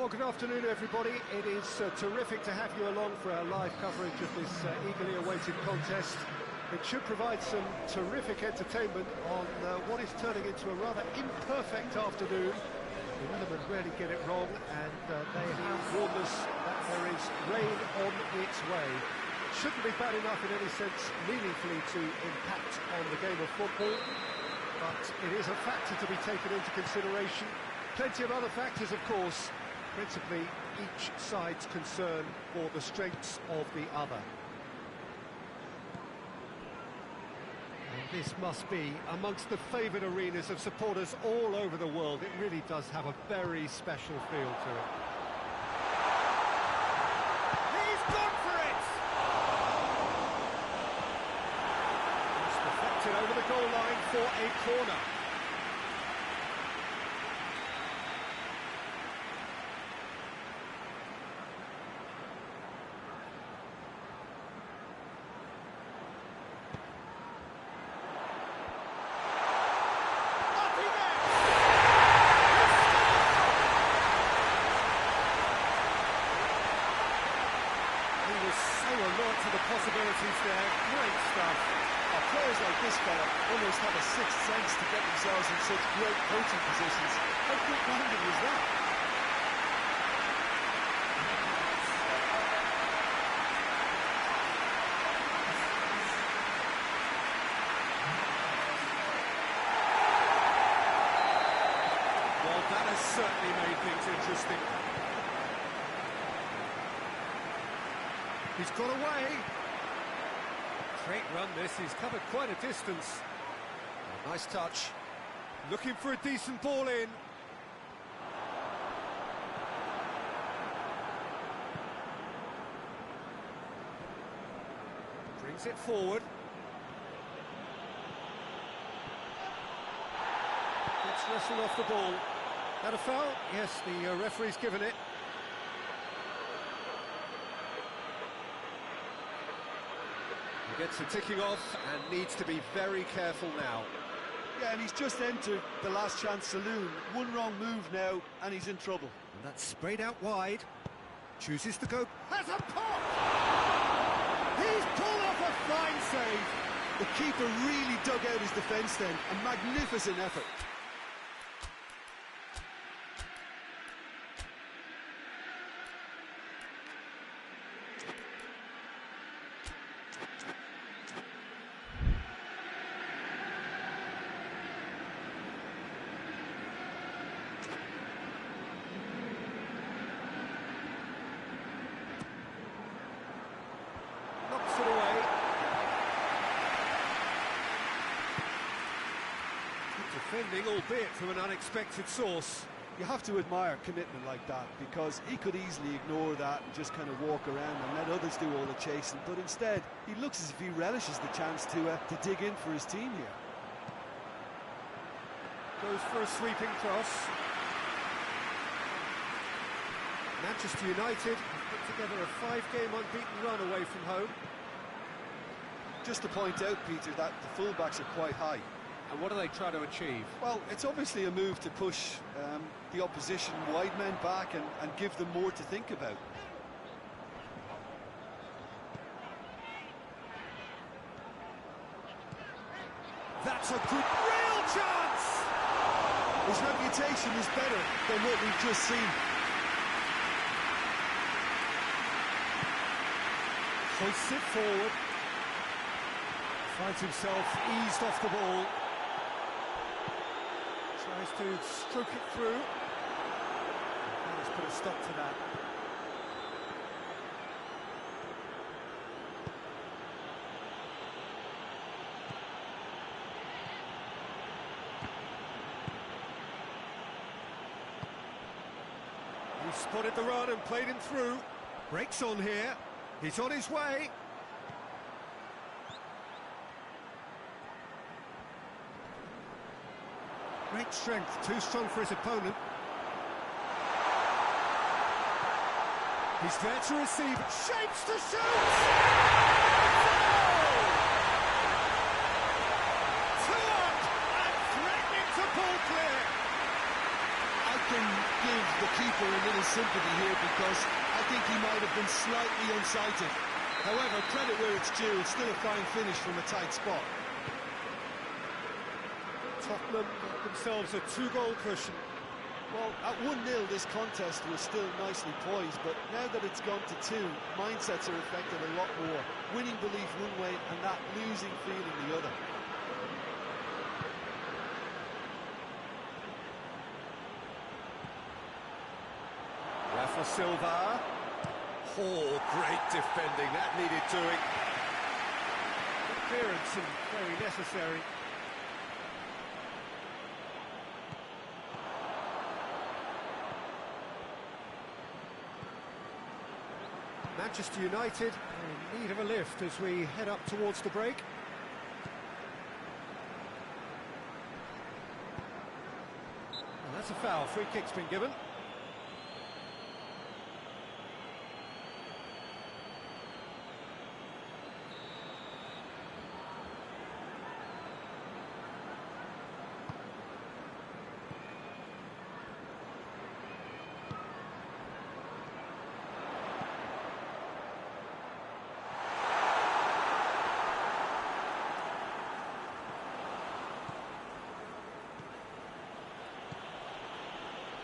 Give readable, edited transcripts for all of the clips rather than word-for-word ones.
Well, good afternoon, everybody. It is terrific to have you along for our live coverage of this eagerly awaited contest. It should provide some terrific entertainment on what is turning into a rather imperfect afternoon. The Weathermen rarely get it wrong, and they have warned us that there is rain on its way. It shouldn't be bad enough in any sense meaningfully to impact on the game of football, but it is a factor to be taken into consideration. Plenty of other factors, of course. Principally, each side's concern for the strengths of the other. And this must be amongst the favoured arenas of supporters all over the world. It really does have a very special feel to it. He's gone for it! It's deflected over the goal line for a corner. To the possibilities there, great stuff. Players like this fella almost have a sixth sense to get themselves in such great coaching positions. How quick-minded was that? Well, that has certainly made things interesting. He's got away. Great run this, he's covered quite a distance. Oh, nice touch. Looking for a decent ball in. Brings it forward. Gets wrestled off the ball. That a foul? Yes, the referee's given it. He gets the ticking off and needs to be very careful now. Yeah, and he's just entered the last chance saloon. One wrong move now, and he's in trouble. And that's sprayed out wide. Chooses to go. Has a pop! He's pulled off a fine save. The keeper really dug out his defence then. A magnificent effort. Knocks it away. Good defending, albeit from an unexpected source. You have to admire commitment like that, because he could easily ignore that and just kind of walk around and let others do all the chasing, but instead he looks as if he relishes the chance to dig in for his team here. Goes for a sweeping cross. Manchester United put together a 5-game unbeaten run away from home. Just to point out, Peter, that the fullbacks are quite high. And what do they try to achieve? Well, it's obviously a move to push the opposition wide men back and give them more to think about. That's a good, real chance! His reputation is better than what we've just seen. Hoists it forward. Finds himself eased off the ball. Tries to stroke it through. And he's put a stop to that. He spotted the run and played him through. Breaks on here. He's on his way. Great strength, too strong for his opponent. He's there to receive, shapes to shoot! Two up and threatening to pull clear. I can give the keeper a little sympathy here because I think he might have been slightly unsighted. However, credit where it's due, it's still a fine finish from a tight spot. Tottenham got themselves a 2-goal cushion. Well, at 1-0 this contest was still nicely poised, but now that it's gone to 2, mindsets are affected a lot more. Winning belief one way and that losing feeling the other. Rafa Silva. Oh, great defending, that needed doing. Clearance and very necessary. Manchester United in need of a lift as we head up towards the break. Well, that's a foul, free kick's been given.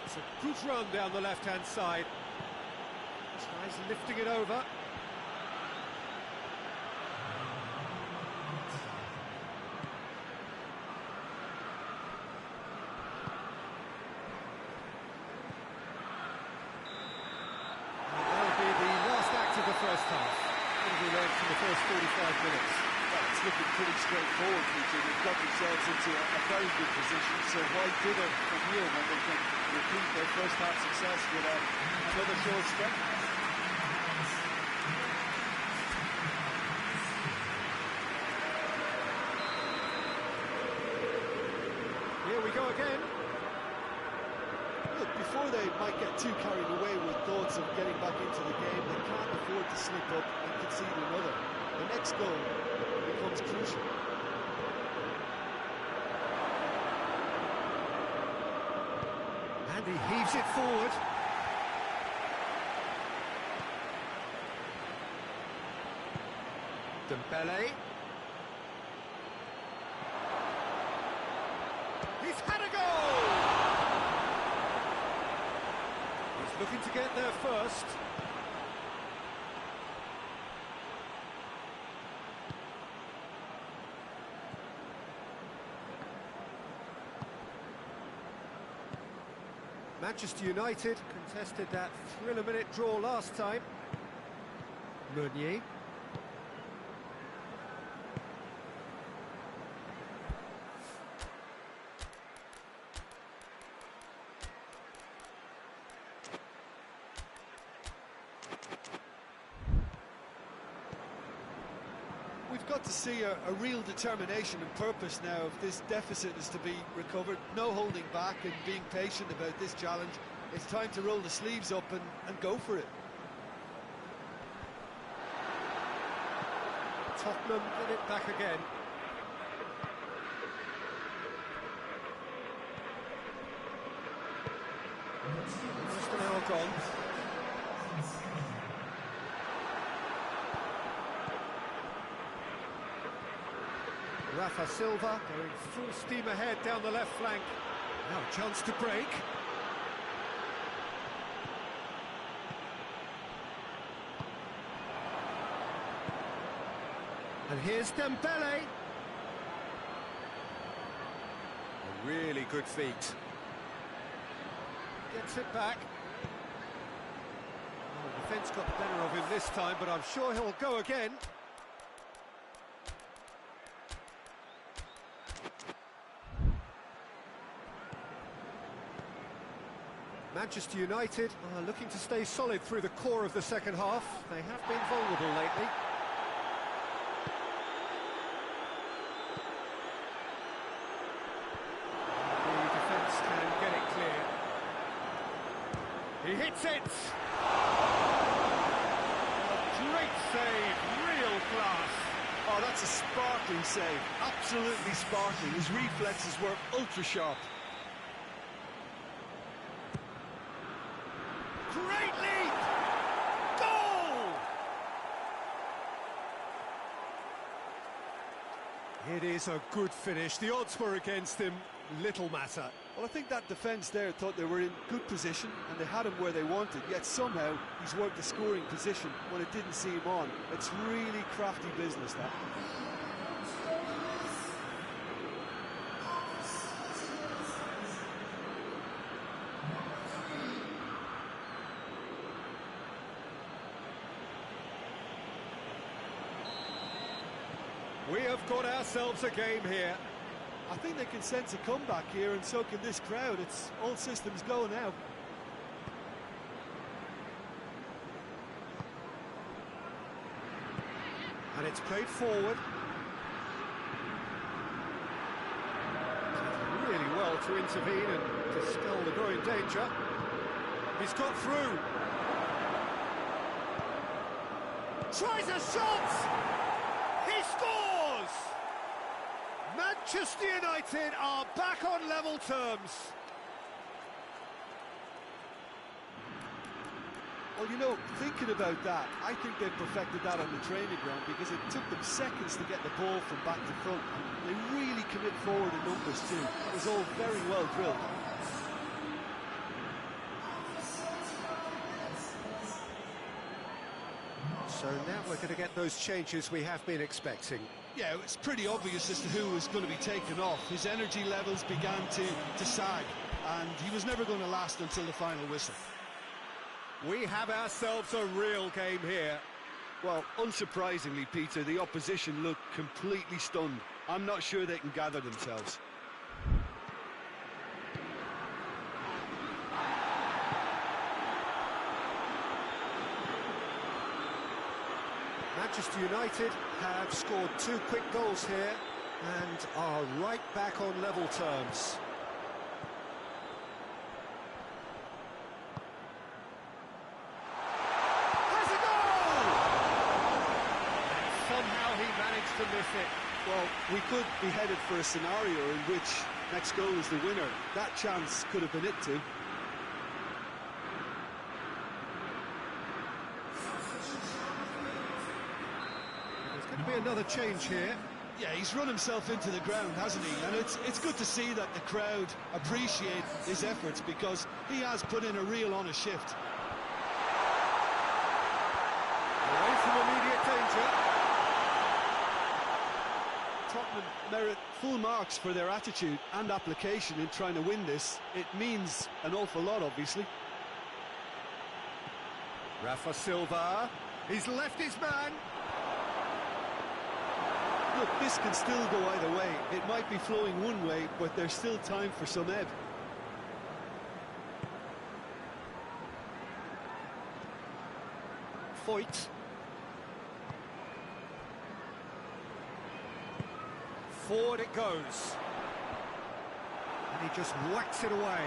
It's a good run down the left-hand side. Tries lifting it over. That'll be the last act of the first half. What have we learned from the first 45 minutes? Well, it's looking pretty straightforward, Peter. They've got themselves into a very good position, so why dither from here when they can repeat their first half success with another show of strength? Here we go again. Look, before they might get too carried away with thoughts of getting back into the game, they can't afford to slip up and concede another. The next goal becomes crucial. And he heaves it forward. Dembele. He's had a goal! He's looking to get there first. Manchester United contested that thrill-a-minute draw last time. Meunier. We've got to see a real determination and purpose now if this deficit is to be recovered. No holding back and being patient about this challenge. It's time to roll the sleeves up and go for it. Tottenham get it back again. Just an hour gone. Rafa Silva going full steam ahead down the left flank. Now a chance to break. And here's Dembele. A really good feat. Gets it back. Well, the defence got the better of him this time, but I'm sure he'll go again. Manchester United are looking to stay solid through the core of the second half. They have been vulnerable lately. The defence can get it clear. He hits it! A great save, real class. Oh, that's a sparkling save. Absolutely sparkling. His reflexes were ultra-sharp. great leap! Goal! It is a good finish. The odds were against him. Little matter. Well, I think that defence there thought they were in good position and they had him where they wanted, yet somehow he's worked the scoring position when it didn't see him on. It's really crafty business, that. We have got ourselves a game here. I think they can sense a comeback here, and so can this crowd. It's all systems go now. And it's played forward. Did really well to intervene and dispel the growing danger. He's got through. Tries a shot! He scores! Manchester United are back on level terms. Well, you know, thinking about that, I think they perfected that on the training ground because it took them seconds to get the ball from back to front. And they really commit forward in numbers too. It was all very well drilled. So now we're going to get those changes we have been expecting. Yeah, it's pretty obvious as to who was going to be taken off. His energy levels began to sag, and he was never going to last until the final whistle. We have ourselves a real game here. Well, unsurprisingly, Peter, the opposition look completely stunned. I'm not sure they can gather themselves. Manchester United have scored 2 quick goals here and are right back on level terms. Has a goal! Somehow he managed to miss it. Well, we could be headed for a scenario in which next goal is the winner. That chance could have been it too. Be another change here. Yeah, he's run himself into the ground, hasn't he? And it's good to see that the crowd appreciate his efforts because he has put in a real honest shift. Away from immediate danger. Tottenham merit full marks for their attitude and application in trying to win this. It means an awful lot, obviously. Rafa Silva, he's left his man. Look, this can still go either way. It might be flowing one way, but there's still time for some ebb. Foyt. Forward it goes. And he just whacks it away.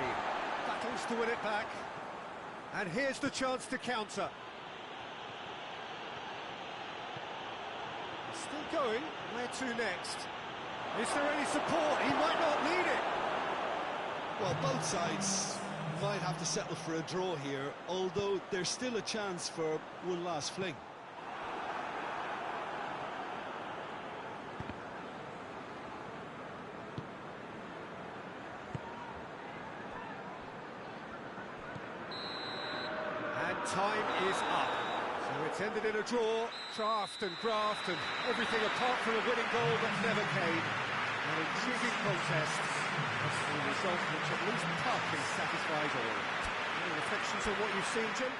Battles to win it back. And here's the chance to counter. Still going. Where to next? Is there any support? He might not need it. Well, both sides might have to settle for a draw here, although there's still a chance for one last fling. And time is up. So it's ended in a draw, draft and graft and everything apart from a winning goal that never came. An intriguing contest. That's the result which at least partly satisfies all. Any reflections on what you've seen, Jim?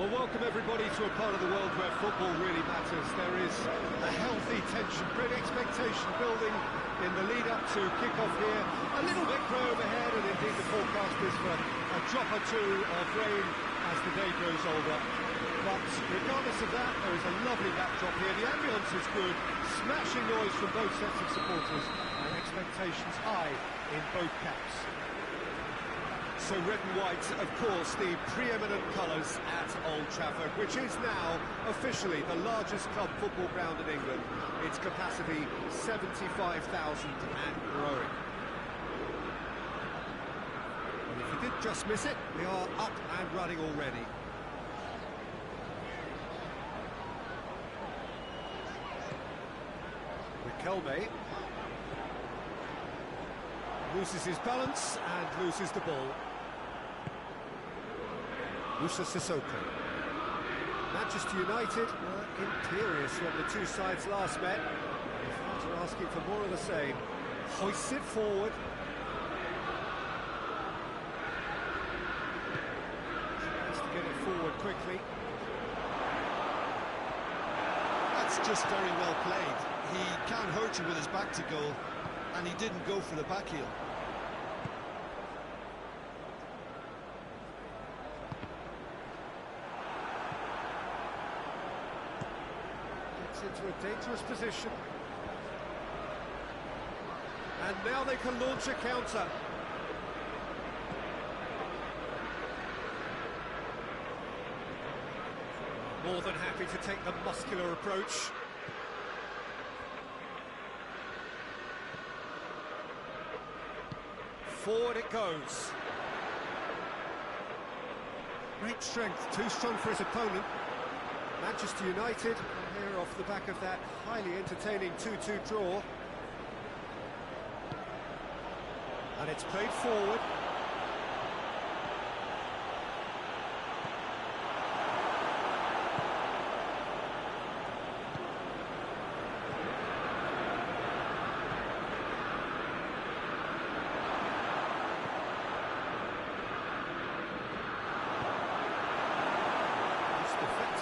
Well, welcome everybody to a part of the world where football really matters. There is a healthy tension, great expectation building in the lead-up to kick-off here. A little bit grey overhead, and indeed the forecast is for a drop or two of rain as the day grows older. But regardless of that, there is a lovely backdrop here. The ambience is good, smashing noise from both sets of supporters, and expectations high in both camps. So red and white, of course, the preeminent colours at Old Trafford, which is now officially the largest club football ground in England. Its capacity 75,000 and growing. And if you did just miss it, we are up and running already. Riquelme loses his balance and loses the ball. Musa Sissoko. Manchester United were imperious when the two sides last met. The fans are asking for more of the same. Hoists it forward. Tries to get it forward quickly. That's just very well played. He can't hurt you with his back to goal, and he didn't go for the back heel. Into a dangerous position, and now they can launch a counter. More than happy to take the muscular approach. Forward it goes. Great strength, too strong for his opponent. Manchester United are here off the back of that highly entertaining 2-2 draw. And it's played forward.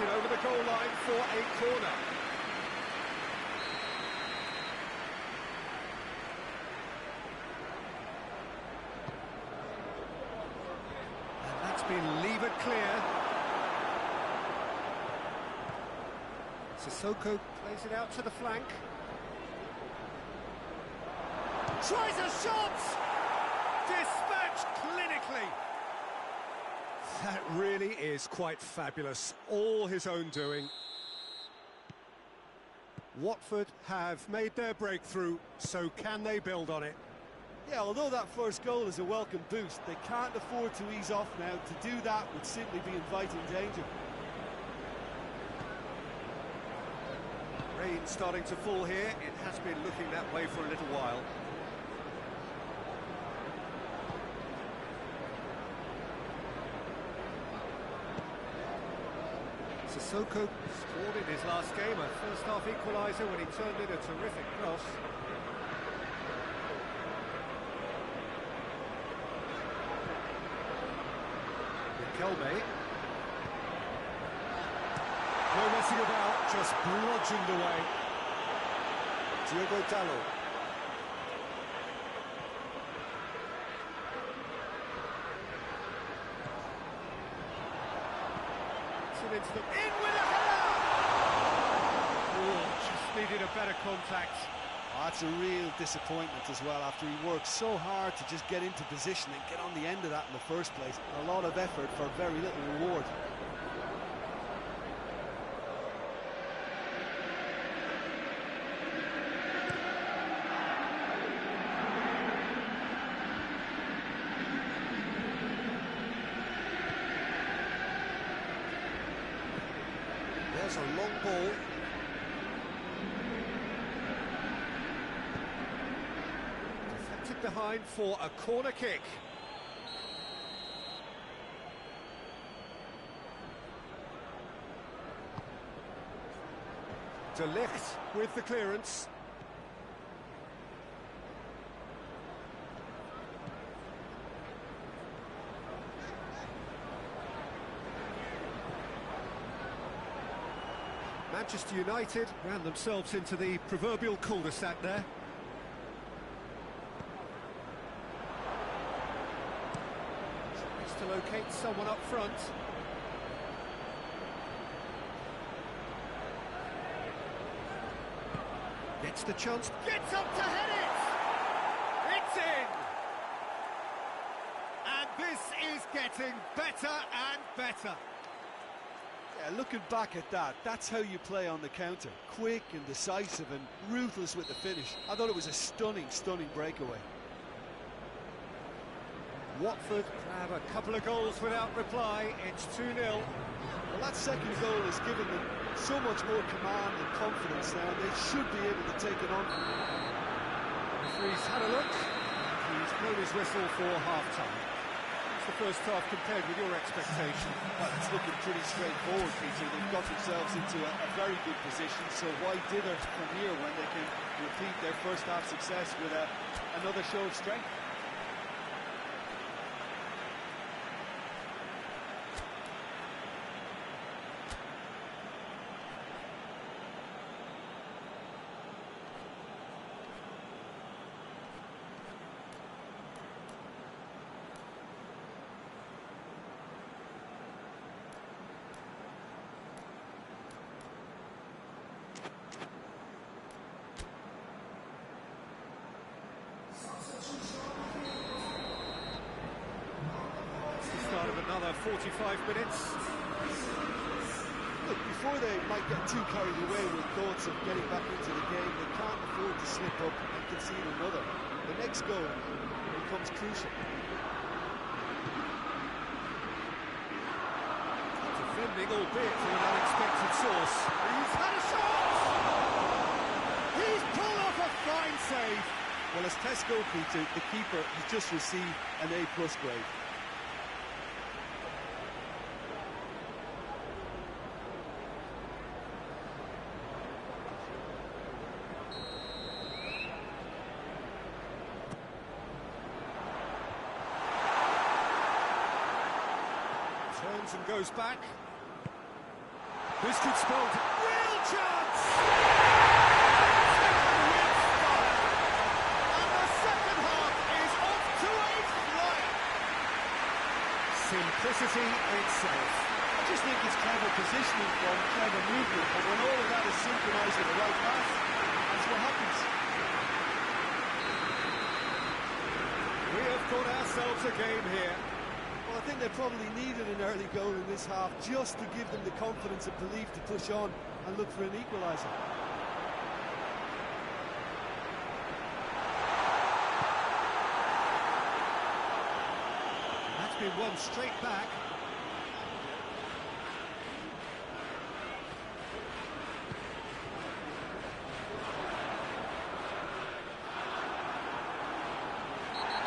Over the goal line for a corner. And that's been levered clear. Sissoko plays it out to the flank. Tries a shot! Dispatched clinically. That really is quite fabulous, all his own doing. Watford have made their breakthrough, so can they build on it? Yeah, although that first goal is a welcome boost, they can't afford to ease off now. To do that would simply be inviting danger. Rain starting to fall here. It has been looking that way for a little while. Sissoko scored in his last game, a first-half equaliser when he turned in a terrific cross. Riquelme. No messing about, just bludgeoned away. Diogo Dalot. Into the, in with a header! Oh, just needed a better contact. Oh, that's a real disappointment as well, after he worked so hard to just get into position and get on the end of that in the first place. A lot of effort for very little reward. There's a long ball. Deflected behind for a corner kick. De Ligt with the clearance. Manchester United ran themselves into the proverbial cul-de-sac there. Tries to locate someone up front. Gets the chance, gets up to head it! It's in! And this is getting better and better. Yeah, looking back at that, that's how you play on the counter. Quick and decisive and ruthless with the finish. I thought it was a stunning, stunning breakaway. Watford have a couple of goals without reply. It's 2-0. Well, that second goal has given them so much more command and confidence now, and they should be able to take it on. The referee's had a look. He's blown his whistle for half-time. What's the first half compared with your expectation? Well, it's looking pretty straightforward, Peter. They've got themselves into a very good position, so why dither from here when they can repeat their first half success with another show of strength? Start of another 45 minutes. Look, before they might get too carried away with thoughts of getting back into the game, they can't afford to slip up and concede another. The next goal becomes crucial. Defending, albeit from an unexpected source. He's had a shot! He's pulled off a fine save. Well, as Tesco, Peter, the keeper has just received an A+ grade. Turns and goes back. This could spell real chance! And the second half is off to a flyer. Simplicity itself. I just think it's clever positioning from clever movement, but when all of that is synchronised in the right path, that's what happens. We have got ourselves a game here. Well, I think they probably needed an early goal in this half just to give them the confidence and belief to push on and look for an equaliser. That's been won straight back.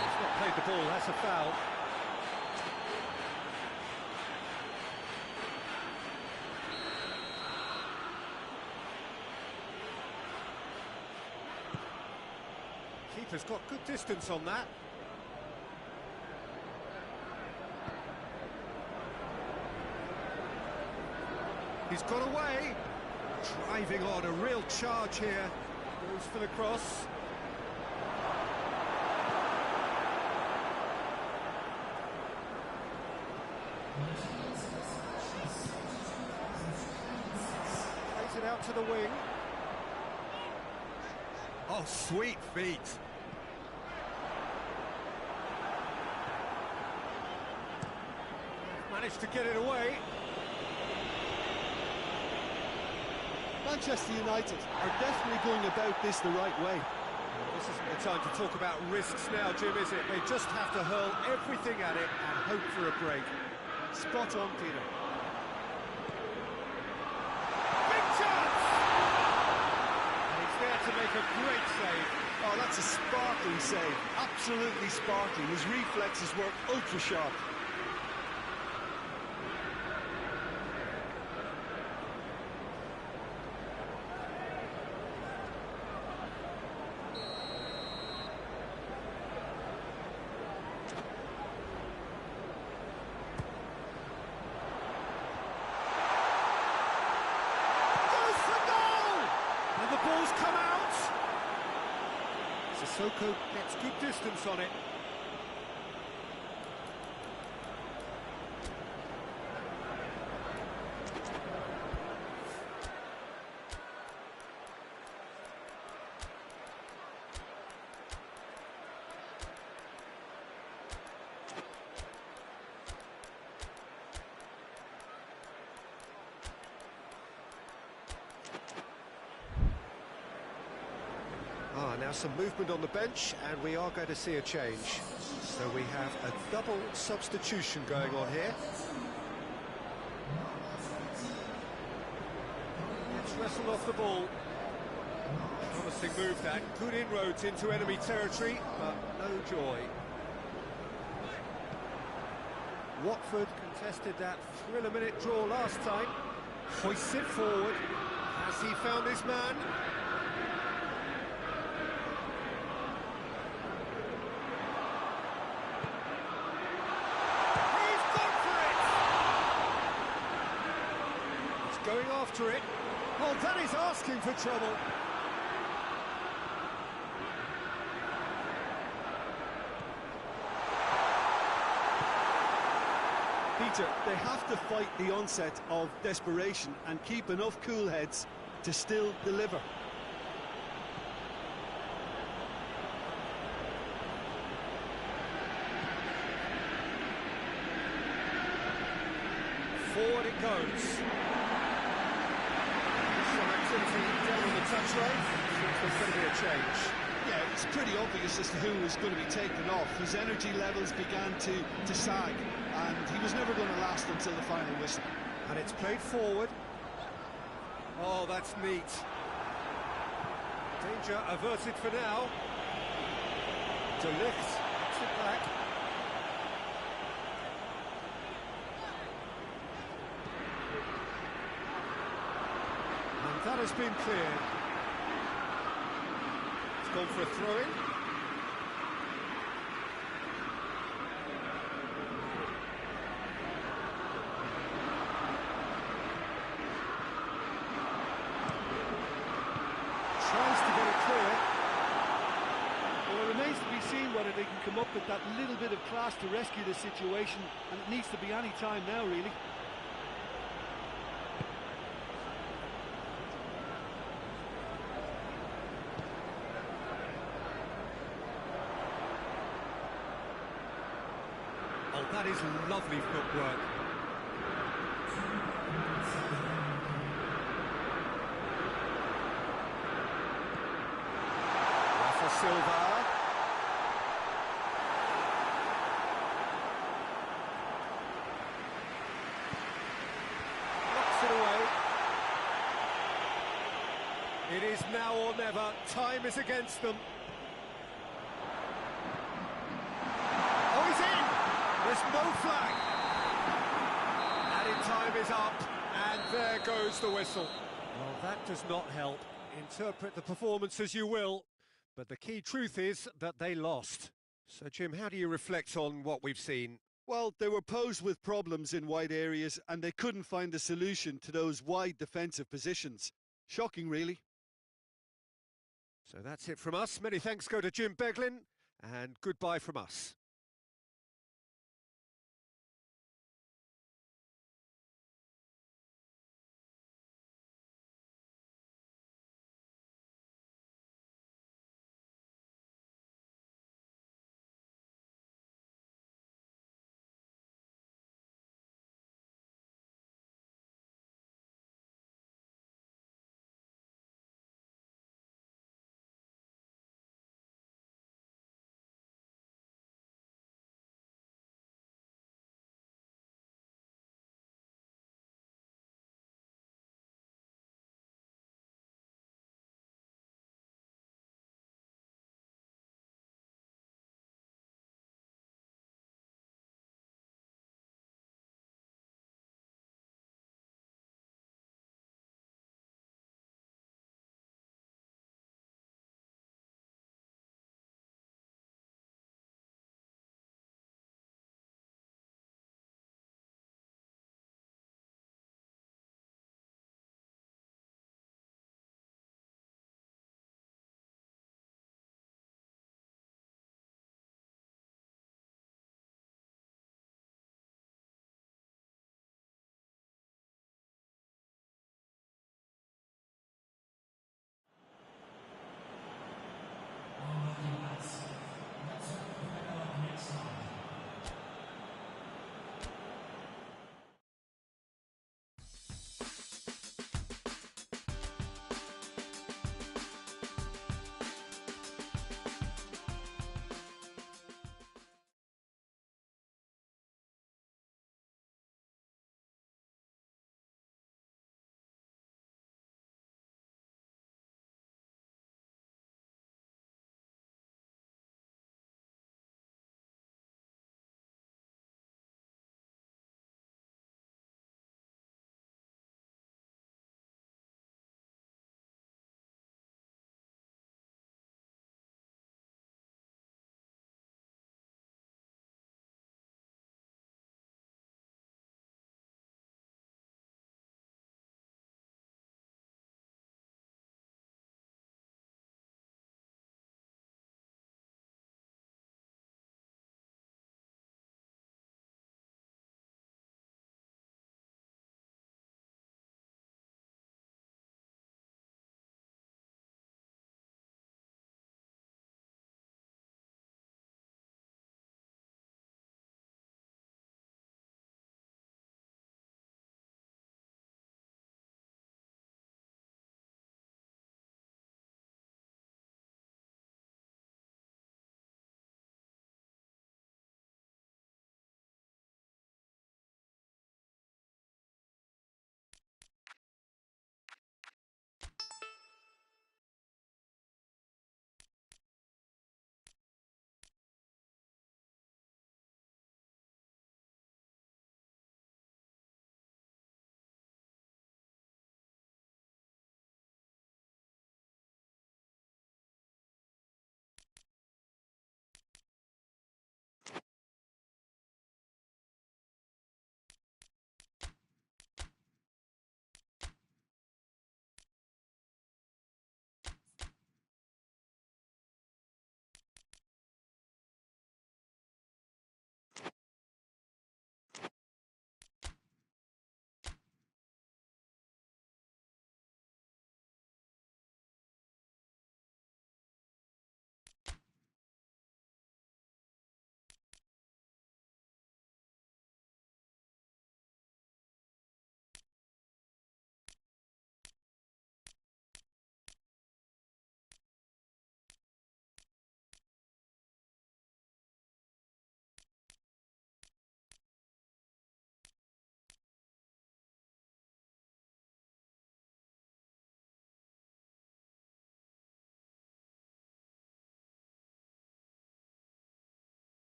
He's not played the ball, that's a foul. Keeper's got good distance on that. He's got away. Driving on, a real charge here. Goes for the cross. Plays it out to the wing. Oh, sweet feet. Managed to get it away. Manchester United are definitely going about this the right way. This isn't the time to talk about risks now, Jim, is it? They just have to hurl everything at it and hope for a break. Spot on, Peter. Big chance! And he's there to make a great save. Oh, that's a sparkling save. Absolutely sparkling. His reflexes work ultra sharp. has come out! Sissoko gets good distance on it. Now some movement on the bench, and we are going to see a change. So we have a double substitution going on here. It's wrestled off the ball. Promising move that. Good inroads into enemy territory, but no joy. Watford contested that thriller-minute draw last time. Hoists it forward. Has he found his man? Going after it. Well, that is asking for trouble. Peter, they have to fight the onset of desperation and keep enough cool heads to still deliver. Forward it goes. Down on the touchline, seems there's going to be a change. Yeah, it's pretty obvious as to who was going to be taken off. His energy levels began to sag, and he was never going to last until the final whistle. And it's played forward. Oh, that's neat. Danger averted for now. De Ligt gets it back. That has been cleared. It's gone for a throw-in. Tries to get it clear. Well, it remains to be seen whether they can come up with that little bit of class to rescue the situation, and it needs to be any time now, really. Oh, that is lovely footwork. Rafa Silva. Knocks it away. It is now or never. Time is against them. Oh, he's in! There's no flag. Added time is up, and there goes the whistle. Well, that does not help. Interpret the performance as you will, but the key truth is that they lost. So, Jim, how do you reflect on what we've seen? Well, they were posed with problems in wide areas, and they couldn't find a solution to those wide defensive positions. Shocking, really. So that's it from us. Many thanks go to Jim Beglin, and goodbye from us.